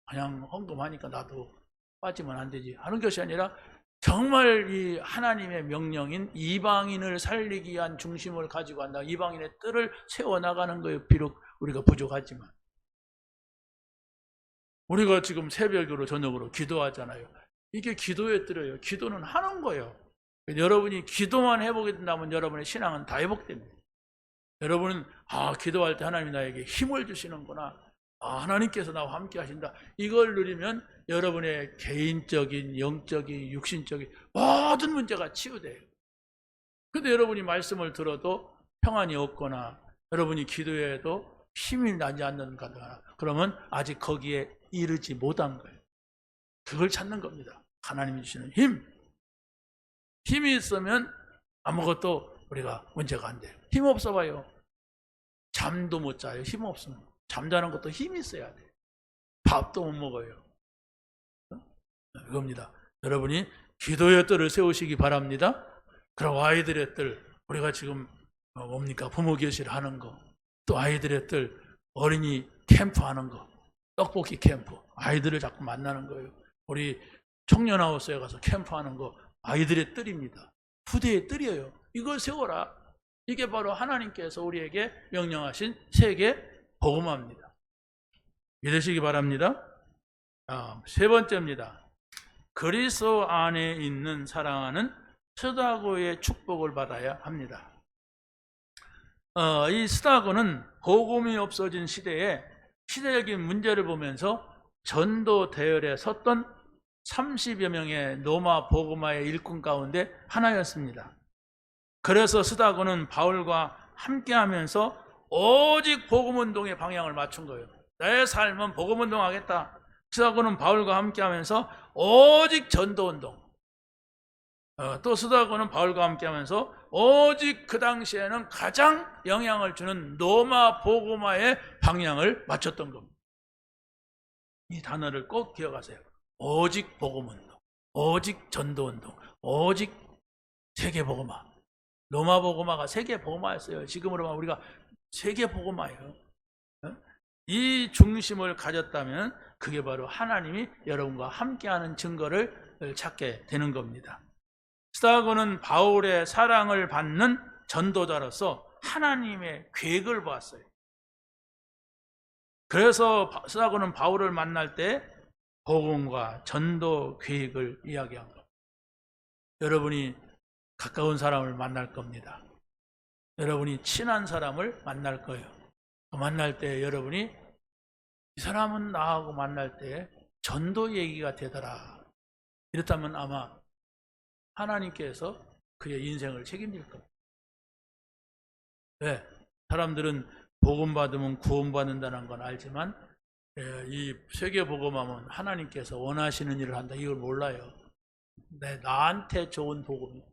S1: 그냥 헌금하니까 나도 빠지면 안 되지 하는 것이 아니라, 정말 이 하나님의 명령인 이방인을 살리기 위한 중심을 가지고 한다. 이방인의 뜰을 세워나가는 거예요. 비록 우리가 부족하지만. 우리가 지금 새벽으로 저녁으로 기도하잖아요. 이게 기도의 뜰이에요. 기도는 하는 거예요. 여러분이 기도만 해보게 된다면 여러분의 신앙은 다 회복됩니다. 여러분은 기도할 때 하나님이 나에게 힘을 주시는구나, 하나님께서 나와 함께 하신다, 이걸 누리면 여러분의 개인적인, 영적인, 육신적인 모든 문제가 치유돼요. 그런데 여러분이 말씀을 들어도 평안이 없거나 여러분이 기도해도 힘이 나지 않는가, 그러면 아직 거기에 이르지 못한 거예요. 그걸 찾는 겁니다. 하나님이 주시는 힘. 힘이 있으면 아무것도 우리가 문제가 안 돼요. 힘 없어 봐요. 잠도 못 자요. 힘 없으면. 잠자는 것도 힘이 있어야 돼요. 밥도 못 먹어요. 이겁니다. 여러분이 기도의 뜰을 세우시기 바랍니다. 그리고 아이들의 뜰, 우리가 지금 뭡니까? 부모 교실 하는 거, 또 아이들의 뜰, 어린이 캠프 하는 거, 떡볶이 캠프, 아이들을 자꾸 만나는 거예요. 우리 청년하우스에 가서 캠프하는 거, 아이들의 뜰입니다. 후대의 뜰이에요. 이걸 세워라. 이게 바로 하나님께서 우리에게 명령하신 세계 복음화입니다. 믿으시기 바랍니다. 세 번째입니다. 그리스도 안에 있는 사랑하는 스다고의 축복을 받아야 합니다. 이 스다고는 복음이 없어진 시대에 시대적인 문제를 보면서 전도 대열에 섰던 30여 명의 로마 복음화의 일꾼 가운데 하나였습니다. 그래서 스다고는 바울과 함께하면서 오직 복음운동의 방향을 맞춘 거예요. 내 삶은 복음운동하겠다. 스다고는 바울과 함께하면서 오직 전도운동. 또 스다고는 바울과 함께하면서 오직 그 당시에는 가장 영향을 주는 로마 복음화의 방향을 맞췄던 겁니다. 이 단어를 꼭 기억하세요. 오직 복음운동, 오직 전도운동, 오직 세계복음화. 로마 복음화가 세계복음화였어요. 지금으로 우리가 세계복음화예요. 이 중심을 가졌다면 그게 바로 하나님이 여러분과 함께하는 증거를 찾게 되는 겁니다. 스다고는 바울의 사랑을 받는 전도자로서 하나님의 계획을 보았어요. 그래서 스다고는 바울을 만날 때 복음과 전도 계획을 이야기한 겁니다. 여러분이 가까운 사람을 만날 겁니다. 여러분이 친한 사람을 만날 거예요. 만날 때 여러분이 이 사람은 나하고 만날 때 전도 얘기가 되더라. 이렇다면 아마 하나님께서 그의 인생을 책임질 겁니다. 왜? 사람들은 복음 받으면 구원 받는다는 건 알지만 이 세계 복음하면 하나님께서 원하시는 일을 한다. 이걸 몰라요. 나한테 좋은 복음이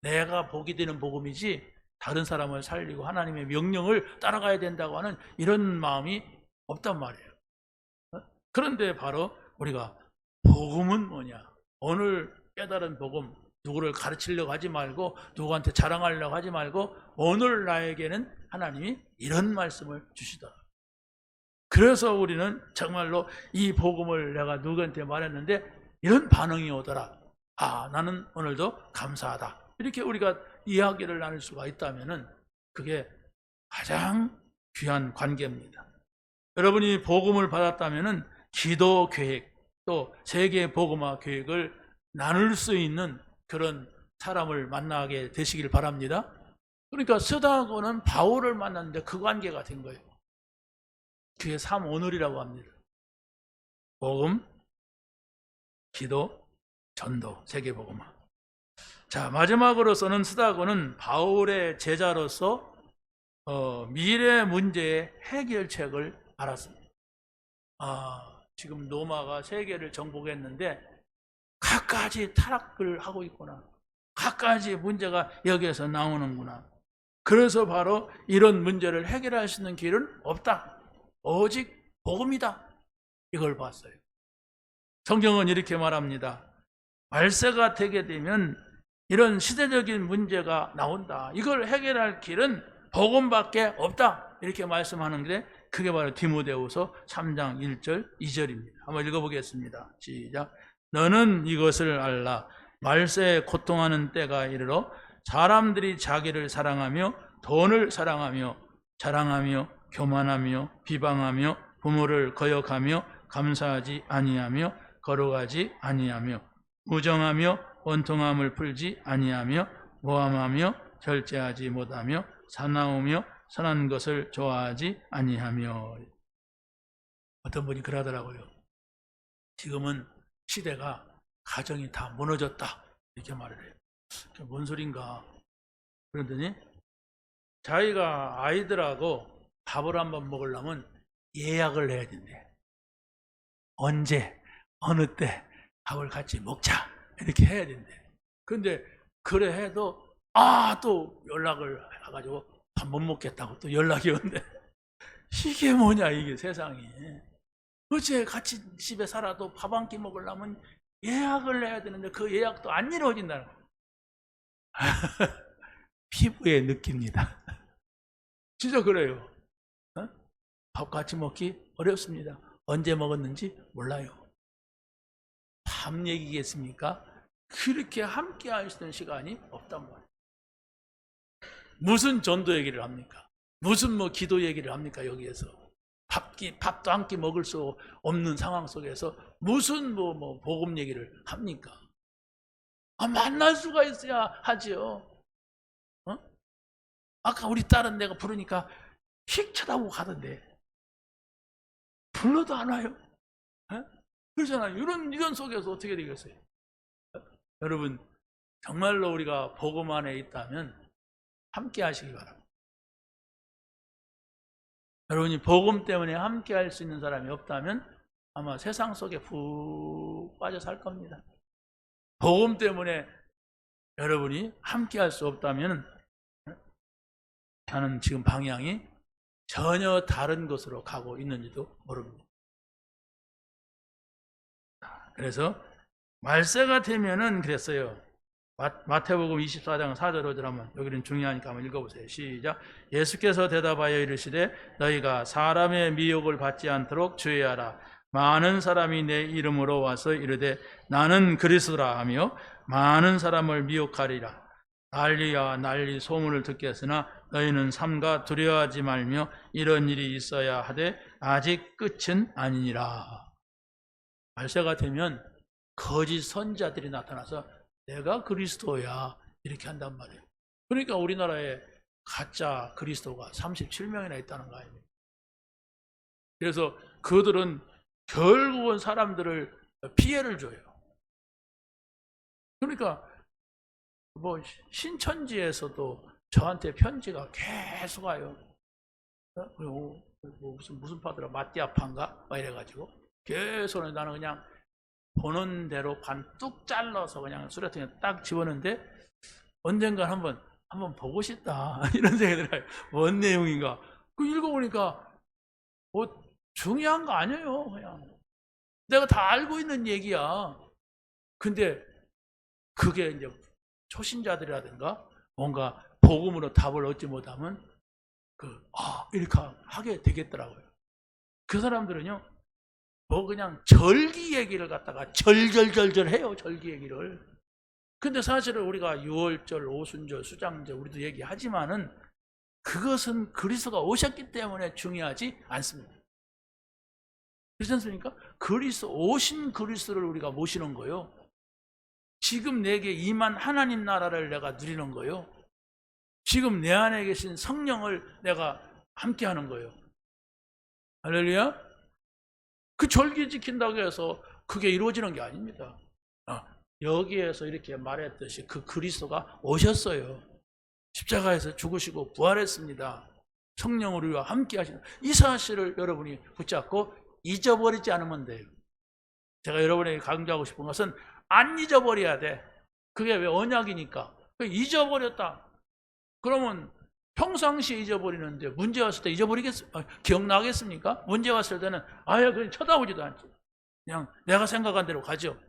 S1: 내가 복이 되는 복음이지 다른 사람을 살리고 하나님의 명령을 따라가야 된다고 하는 이런 마음이 없단 말이에요. 그런데 바로 우리가 복음은 뭐냐? 오늘 깨달은 복음, 누구를 가르치려고 하지 말고 누구한테 자랑하려고 하지 말고 오늘 나에게는 하나님이 이런 말씀을 주시더라. 그래서 우리는 정말로 이 복음을 내가 누구한테 말했는데 이런 반응이 오더라. 아, 나는 오늘도 감사하다. 이렇게 우리가 이야기를 나눌 수가 있다면 그게 가장 귀한 관계입니다. 여러분이 복음을 받았다면 기도 계획 또 세계 복음화 계획을 나눌 수 있는 그런 사람을 만나게 되시길 바랍니다. 그러니까 스다고는 바울을 만났는데 그 관계가 된 거예요. 그게 3오늘이라고 합니다. 복음, 기도, 전도, 세계 복음화. 자, 마지막으로서는 스다고는 바울의 제자로서 미래 문제의 해결책을 알았습니다. 지금 로마가 세계를 정복했는데 갖가지 타락을 하고 있구나. 갖가지 문제가 여기에서 나오는구나. 그래서 바로 이런 문제를 해결할 수 있는 길은 없다. 오직 복음이다. 이걸 봤어요. 성경은 이렇게 말합니다. 말세가 되게 되면 이런 시대적인 문제가 나온다. 이걸 해결할 길은 복음밖에 없다. 이렇게 말씀하는데 그게 바로 디모데후서 3장 1절 2절입니다. 한번 읽어보겠습니다. 시작. 너는 이것을 알라. 말세에 고통하는 때가 이르러 사람들이 자기를 사랑하며 돈을 사랑하며 자랑하며 교만하며 비방하며 부모를 거역하며 감사하지 아니하며 거룩하지 아니하며 무정하며 원통함을 풀지 아니하며 모함하며 절제하지 못하며 사나우며 선한 것을 좋아하지 아니하며. 어떤 분이 그러더라고요. 지금은 시대가 가정이 다 무너졌다 이렇게 말을 해요. 뭔 소린가? 그러더니 자기가 아이들하고 밥을 한번 먹으려면 예약을 해야 된대. 언제 어느 때 밥을 같이 먹자 이렇게 해야 된대. 그런데 그래 해도 또 연락을 해가지고 밥 못 먹겠다고 또 연락이 온대. 이게 뭐냐 이게 세상이. 어째 같이 집에 살아도 밥 한 끼 먹으려면 예약을 해야 되는데 그 예약도 안 이루어진다는 거예요. 피부에 느낍니다. 진짜 그래요. 밥 같이 먹기 어렵습니다. 언제 먹었는지 몰라요. 밤 얘기겠습니까? 그렇게 함께 할 수 있는 시간이 없단 말이에요. 무슨 전도 얘기를 합니까? 무슨 기도 얘기를 합니까? 여기에서 밥도 한 끼 먹을 수 없는 상황 속에서 무슨 복음 얘기를 합니까? 만날 수가 있어야 하지요. 아까 우리 딸은 내가 부르니까 휙 쳐다보고 가던데 불러도 안 와요. 그러잖아요. 이런 속에서 어떻게 되겠어요? 여러분 정말로 우리가 복음 안에 있다면 함께 하시기 바랍니다. 여러분이 복음 때문에 함께 할 수 있는 사람이 없다면 아마 세상 속에 푹 빠져 살 겁니다. 복음 때문에 여러분이 함께 할 수 없다면 나는 지금 방향이 전혀 다른 곳으로 가고 있는지도 모릅니다. 그래서 말세가 되면은 그랬어요. 마태복음 24장 4절 5절 한번 여기는 중요하니까 한번 읽어보세요. 시작. 예수께서 대답하여 이르시되 너희가 사람의 미혹을 받지 않도록 주의하라. 많은 사람이 내 이름으로 와서 이르되 나는 그리스도라 하며 많은 사람을 미혹하리라. 난리와 난리 소문을 듣겠으나 너희는 삼가 두려워하지 말며 이런 일이 있어야 하되 아직 끝은 아니니라. 말세가 되면 거짓 선지자들이 나타나서 내가 그리스도야 이렇게 한단 말이에요. 그러니까 우리나라에 가짜 그리스도가 37명이나 있다는 거 아닙니까? 그래서 그들은 결국은 사람들을 피해를 줘요. 그러니까 뭐 신천지에서도 저한테 편지가 계속 와요. 그리고 무슨 파더라 마띠아파인가 막 이래가지고 계속 나는 그냥 보는 대로 반 뚝 잘라서 그냥 수레통에 딱 집었는데 언젠가 한번 보고 싶다 이런 생각이 들어요. 뭔 내용인가? 그 읽어보니까 뭐 중요한 거 아니에요. 그냥 내가 다 알고 있는 얘기야. 근데 그게 이제 초신자들이라든가 뭔가 복음으로 답을 얻지 못하면 이렇게 하게 되겠더라고요. 그 사람들은요, 뭐 그냥 절기 얘기를 갖다가 절절절절 해요, 절기 얘기를. 근데 사실은 우리가 유월절, 오순절, 수장절 우리도 얘기하지만은 그것은 그리스도가 오셨기 때문에 중요하지 않습니다. 그렇지 않습니까? 오신 그리스도를 우리가 모시는 거예요. 지금 내게 임한 하나님 나라를 내가 누리는 거예요. 지금 내 안에 계신 성령을 내가 함께 하는 거예요. 할렐루야? 그 절기 지킨다고 해서 그게 이루어지는 게 아닙니다. 여기에서 이렇게 말했듯이 그 그리스도가 오셨어요. 십자가에서 죽으시고 부활했습니다. 성령을 우리와 함께 하시는 이 사실을 여러분이 붙잡고 잊어버리지 않으면 돼요. 제가 여러분에게 강조하고 싶은 것은 안 잊어버려야 돼. 그게 왜 언약이니까. 잊어버렸다. 그러면 평상시에 잊어버리는데 문제 왔을 때 기억나겠습니까? 문제 왔을 때는 그냥 쳐다보지도 않죠. 그냥 내가 생각한 대로 가죠.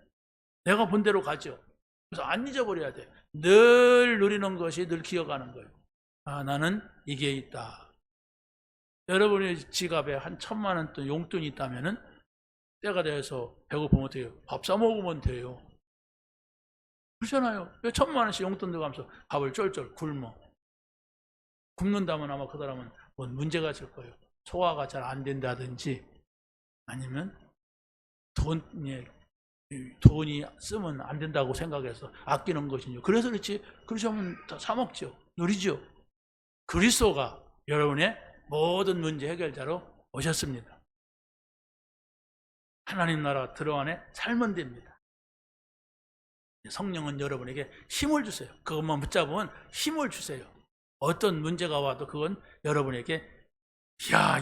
S1: 내가 본 대로 가죠. 그래서 안 잊어버려야 돼. 늘 누리는 것이 늘 기억하는 거예요. 나는 이게 있다. 여러분의 지갑에 한 1,000만 원 돈 용돈이 있다면은 때가 돼서 배고프면 어떻게 해요? 밥 사 먹으면 돼요. 그렇잖아요. 1,000만 원씩 용돈 들어가면서 밥을 쫄쫄 굶는다면 아마 그 사람은 뭔 문제가 있을 거예요. 소화가 잘 안 된다든지 아니면 돈이 쓰면 안 된다고 생각해서 아끼는 것이죠. 그래서 그렇지 하면 다 사 먹죠. 누리죠. 그리스도가 여러분의 모든 문제 해결자로 오셨습니다. 하나님 나라 들어안에 살면 됩니다. 성령은 여러분에게 힘을 주세요. 그것만 붙잡으면 힘을 주세요. 어떤 문제가 와도 그건 여러분에게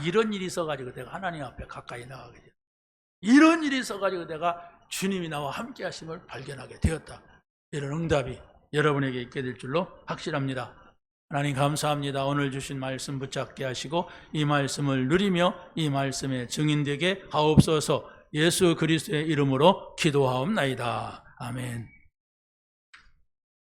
S1: 이런 일이 있어가지고 내가 하나님 앞에 가까이 나가게 돼요. 이런 일이 있어가지고 내가 주님이 나와 함께 하심을 발견하게 되었다. 이런 응답이 여러분에게 있게 될 줄로 확실합니다. 하나님 감사합니다. 오늘 주신 말씀 붙잡게 하시고 이 말씀을 누리며 이 말씀의 증인되게 하옵소서. 예수 그리스도의 이름으로 기도하옵나이다. 아멘.